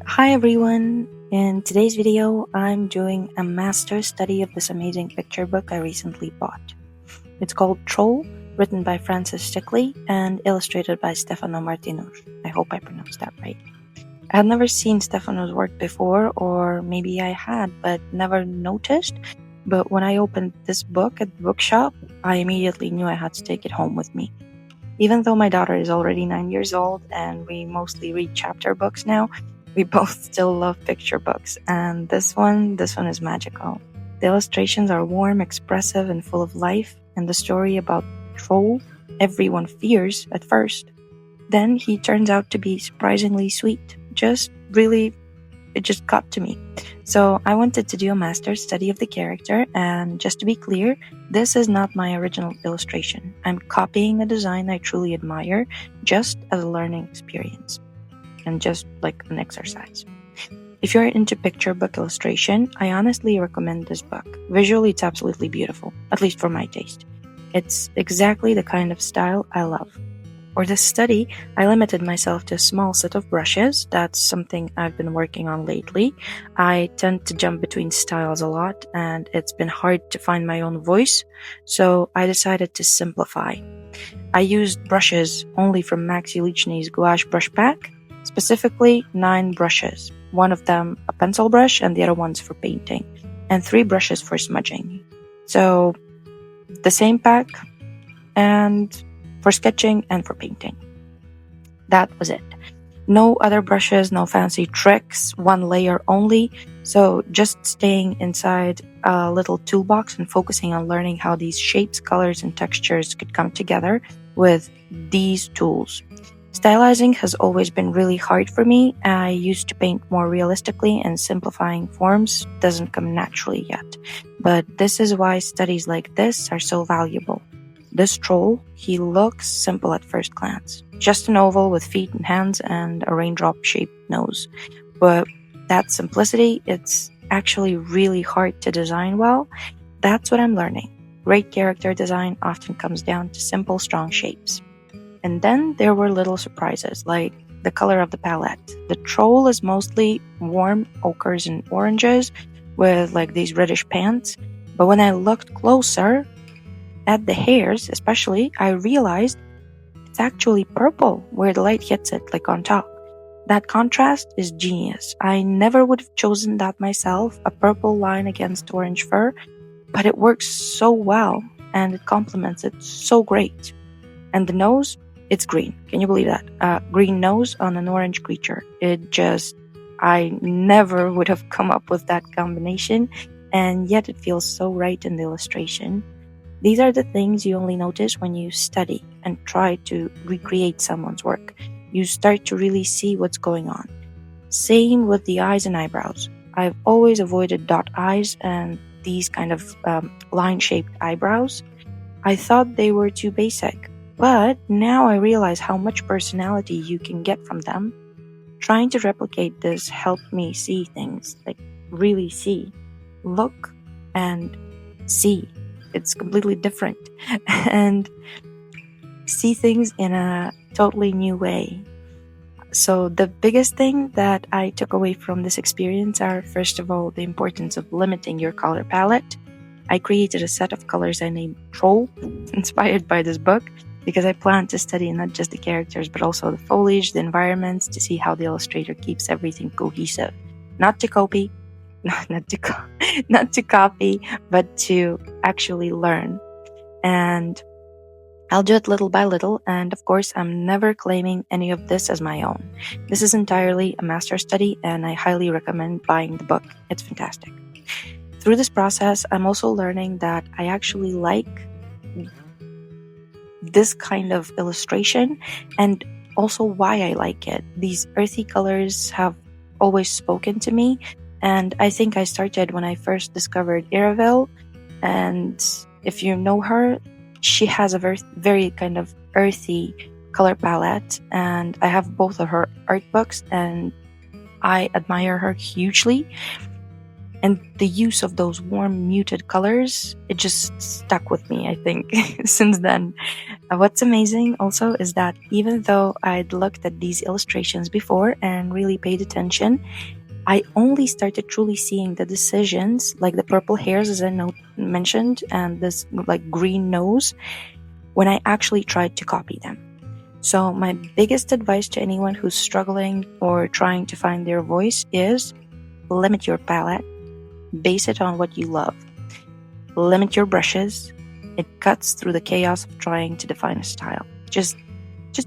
Hi everyone! In today's video, I'm doing a master study of this amazing picture book I recently bought. It's called Trol, written by Frances Stickley and illustrated by Stefano Martinuz. I hope I pronounced that right. I had never seen Stefano's work before, or maybe I had, but never noticed. But when I opened this book at the bookshop, I immediately knew I had to take it home with me. Even though my daughter is already 9 years old and we mostly read chapter books now, we both still love picture books, and this one is magical. The illustrations are warm, expressive, and full of life, and the story about Trol everyone fears at first. Then he turns out to be surprisingly sweet. It just got to me. So I wanted to do a master's study of the character, and just to be clear, this is not my original illustration. I'm copying a design I truly admire, just as a learning experience, and just like an exercise. If you're into picture book illustration, I honestly recommend this book. Visually, it's absolutely beautiful, at least for my taste. It's exactly the kind of style I love. For this study, I limited myself to a small set of brushes. That's something I've been working on lately. I tend to jump between styles a lot, and it's been hard to find my own voice, so I decided to simplify. I used brushes only from Maxi Lichny's gouache brush pack, specifically 9 brushes. One of them a pencil brush and the other one's for painting, and 3 brushes for smudging. So the same pack, and for sketching and for painting. That was it. No other brushes, no fancy tricks, 1 layer only. So just staying inside a little toolbox and focusing on learning how these shapes, colors, and textures could come together with these tools. Stylizing has always been really hard for me. I used to paint more realistically, and simplifying forms doesn't come naturally yet. But this is why studies like this are so valuable. This troll, he looks simple at first glance. Just an oval with feet and hands and a raindrop-shaped nose. But that simplicity, it's actually really hard to design well. That's what I'm learning. Great character design often comes down to simple, strong shapes. And then there were little surprises, like the color of the palette. The troll is mostly warm ochres and oranges with like these reddish pants. But when I looked closer at the hairs, especially, I realized it's actually purple where the light hits it, like on top. That contrast is genius. I never would have chosen that myself, a purple line against orange fur, but it works so well and it complements it so great. And the nose, it's green. Can you believe that? Green nose on an orange creature. I never would have come up with that combination, and yet it feels so right in the illustration. These are the things you only notice when you study and try to recreate someone's work. You start to really see what's going on. Same with the eyes and eyebrows. I've always avoided dot eyes and these kind of line-shaped eyebrows. I thought they were too basic, but now I realize how much personality you can get from them. Trying to replicate this helped me see things, like really see, look, and see. It's completely different, and see things in a totally new way. So the biggest thing that I took away from this experience are, first of all, the importance of limiting your color palette. I created a set of colors I named Trol, inspired by this book, because I plan to study not just the characters, but also the foliage, the environments, to see how the illustrator keeps everything cohesive. Not to copy, not to copy, but to actually learn. And I'll do it little by little, and of course, I'm never claiming any of this as my own. This is entirely a master study, and I highly recommend buying the book. It's fantastic. Through this process, I'm also learning that I actually like this kind of illustration, and also why I like it. These earthy colors have always spoken to me, and I think I started when I first discovered Iravel, and if you know her, she has a very kind of earthy color palette, and I have both of her art books, and I admire her hugely. And the use of those warm, muted colors, it just stuck with me, I think, since then. What's amazing also is that even though I'd looked at these illustrations before and really paid attention, I only started truly seeing the decisions, like the purple hairs, as I mentioned, and this like green nose, when I actually tried to copy them. So my biggest advice to anyone who's struggling or trying to find their voice is limit your palette, base it on what you love. Limit your brushes. It cuts through the chaos of trying to define a style. Just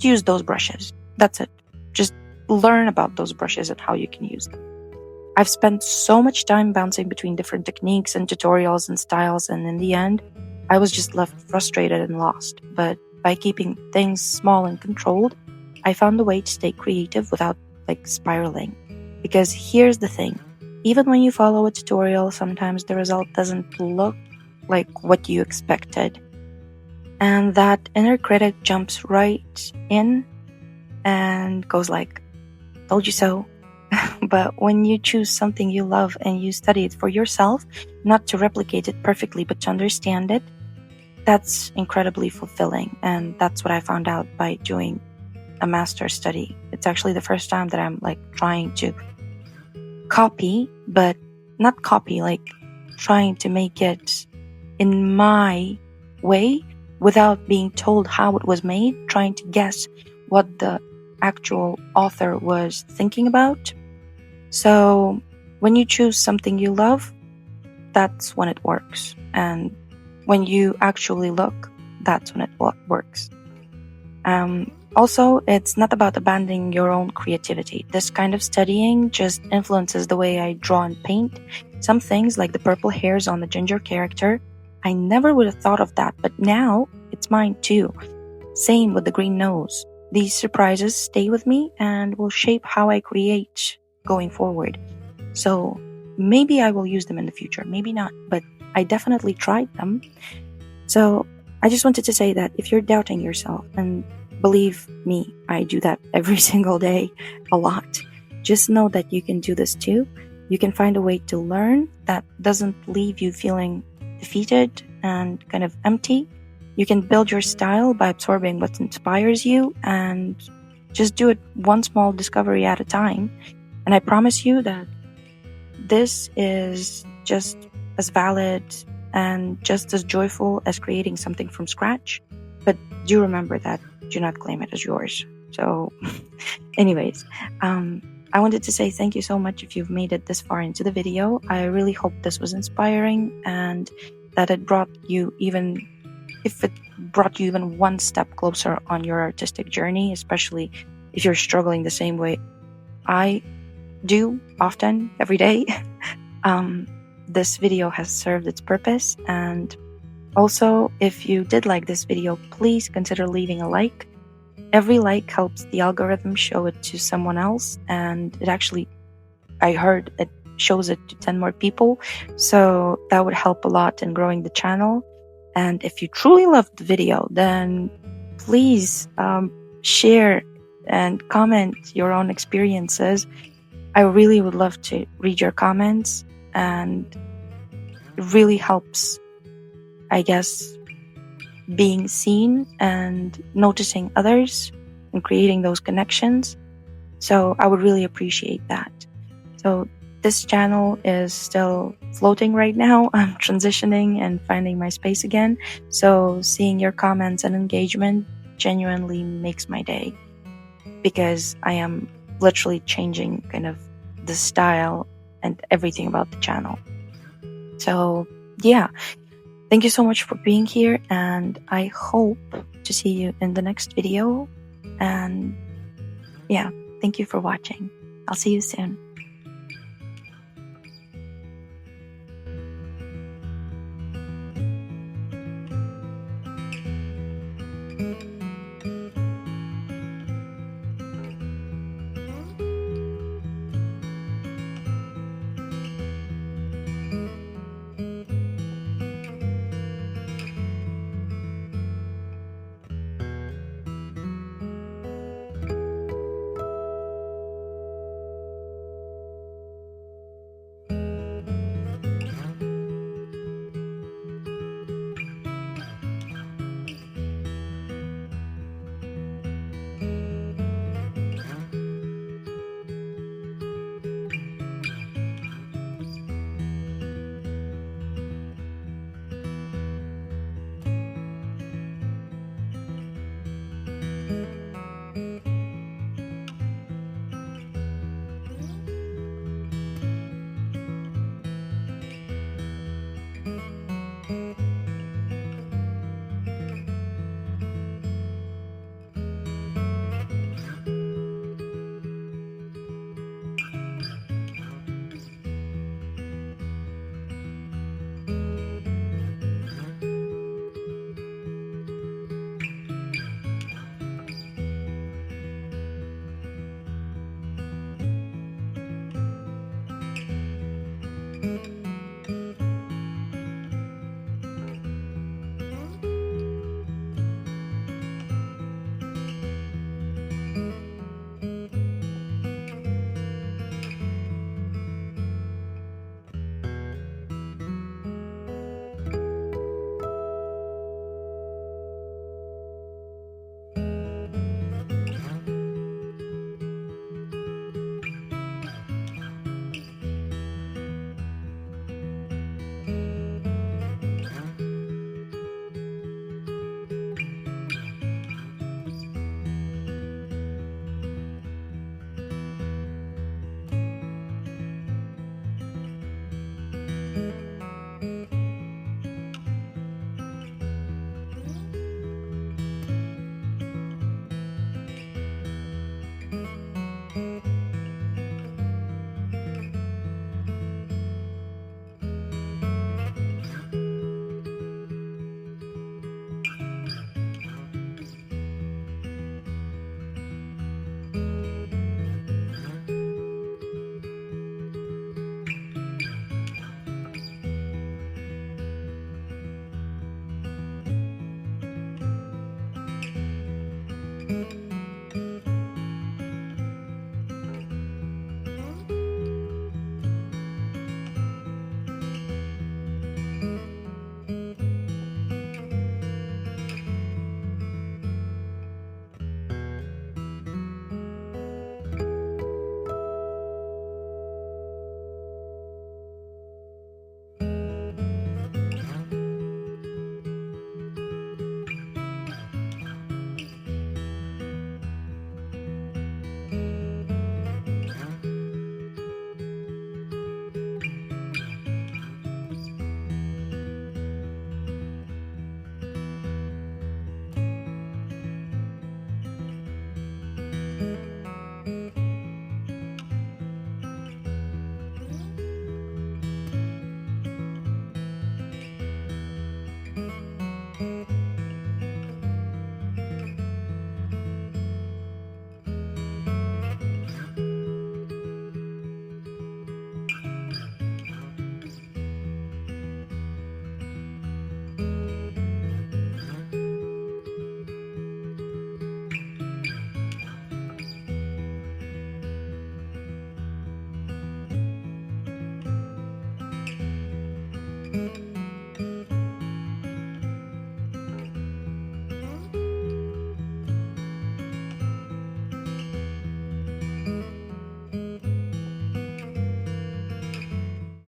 use those brushes. That's it. Just learn about those brushes and how you can use them. I've spent so much time bouncing between different techniques and tutorials and styles, and in the end, I was just left frustrated and lost. But by keeping things small and controlled, I found a way to stay creative without spiraling. Because here's the thing, even when you follow a tutorial, sometimes the result doesn't look like what you expected. And that inner critic jumps right in and goes like, told you so. But when you choose something you love and you study it for yourself, not to replicate it perfectly, but to understand it, that's incredibly fulfilling. And that's what I found out by doing a master's study. It's actually the first time that I'm trying to copy, but not copy, trying to make it in my way without being told how it was made, trying to guess what the actual author was thinking about. So when you choose something you love, that's when it works. And when you actually look, that's when it works. Also, it's not about abandoning your own creativity. This kind of studying just influences the way I draw and paint. Some things, like the purple hairs on the ginger character, I never would have thought of that, but now it's mine too. Same with the green nose. These surprises stay with me and will shape how I create going forward. So maybe I will use them in the future, maybe not, but I definitely tried them. So I just wanted to say that if you're doubting yourself, and believe me, I do that every single day a lot, just know that you can do this too. You can find a way to learn that doesn't leave you feeling defeated and kind of empty. You can build your style by absorbing what inspires you and just do it one small discovery at a time. And I promise you that this is just as valid and just as joyful as creating something from scratch. But do remember that, do not claim it as yours. So anyways, I wanted to say thank you so much if you've made it this far into the video. I really hope this was inspiring and that it brought you even one step closer on your artistic journey, especially if you're struggling the same way I do often every day. This video has served its purpose. And also, if you did like this video, please consider leaving a like. Every like helps the algorithm show it to someone else, and it actually, I heard it shows it to 10 more people, so that would help a lot in growing the channel. And if you truly loved the video, then please share and comment your own experiences. I really would love to read your comments, and it really helps, I guess, being seen and noticing others and creating those connections. So I would really appreciate that. So this channel is still floating right now. I'm transitioning and finding my space again. So seeing your comments and engagement genuinely makes my day, because I am literally changing kind of the style and everything about the channel. So yeah, thank you so much for being here, and I hope to see you in the next video. And yeah, thank you for watching. I'll see you soon.